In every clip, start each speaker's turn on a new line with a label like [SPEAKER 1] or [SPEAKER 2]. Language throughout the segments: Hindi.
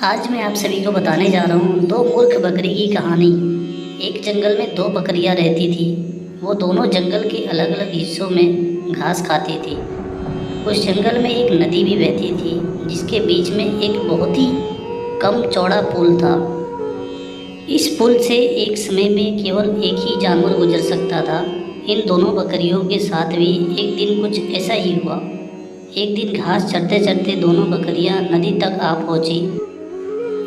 [SPEAKER 1] आज मैं आप सभी को बताने जा रहा हूँ दो मूर्ख बकरी की कहानी। एक जंगल में दो बकरियाँ रहती थी। वो दोनों जंगल के अलग अलग हिस्सों में घास खाती थी। उस जंगल में एक नदी भी बहती थी जिसके बीच में एक बहुत ही कम चौड़ा पुल था। इस पुल से एक समय में केवल एक ही जानवर गुजर सकता था। इन दोनों बकरियों के साथ भी एक दिन कुछ ऐसा ही हुआ। एक दिन घास चरते चरते दोनों बकरियां नदी तक आ पहुंची।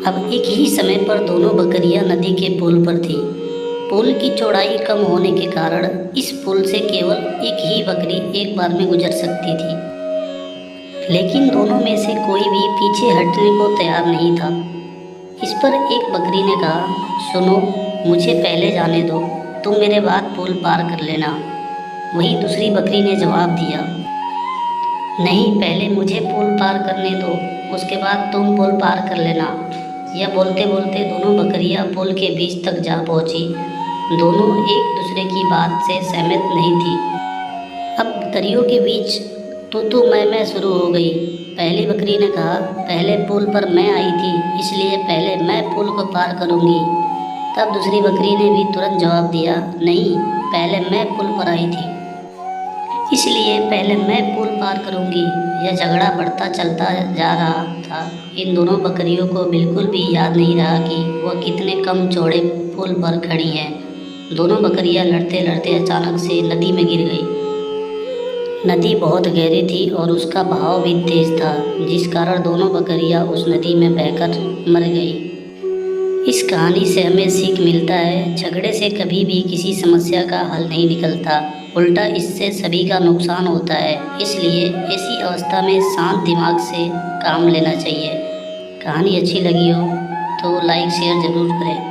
[SPEAKER 1] अब एक ही समय पर दोनों बकरियां नदी के पुल पर थी। पुल की चौड़ाई कम होने के कारण इस पुल से केवल एक ही बकरी एक बार में गुजर सकती थी, लेकिन दोनों में से कोई भी पीछे हटने को तैयार नहीं था। इस पर एक बकरी ने कहा, सुनो, मुझे पहले जाने दो, तुम मेरे बाद पुल पार कर लेना। वहीं दूसरी बकरी ने जवाब दिया, नहीं, पहले मुझे पुल पार करने दो, उसके बाद तुम पुल पार कर लेना। यह बोलते बोलते दोनों बकरियां पुल के बीच तक जा पहुंची। दोनों एक दूसरे की बात से सहमत नहीं थी। अब बकरियों के बीच तू मैं शुरू हो गई। पहली बकरी ने कहा, पहले पुल पर मैं आई थी, इसलिए पहले मैं पुल को पार करूंगी। तब दूसरी बकरी ने भी तुरंत जवाब दिया, नहीं, पहले मैं पुल पर आई थी, इसलिए पहले मैं पुल पार करूंगी। यह झगड़ा बढ़ता चलता जा रहा था। इन दोनों बकरियों को बिल्कुल भी याद नहीं रहा कि वह कितने कम चौड़े पुल पर खड़ी हैं। दोनों बकरियां लड़ते लड़ते अचानक से नदी में गिर गई। नदी बहुत गहरी थी और उसका बहाव भी तेज था, जिस कारण दोनों बकरियां उस नदी में बहकर मर गई। इस कहानी से हमें सीख मिलता है, झगड़े से कभी भी किसी समस्या का हल नहीं निकलता, उल्टा इससे सभी का नुकसान होता है। इसलिए ऐसी अवस्था में शांत दिमाग से काम लेना चाहिए। कहानी अच्छी लगी हो तो लाइक शेयर ज़रूर करें।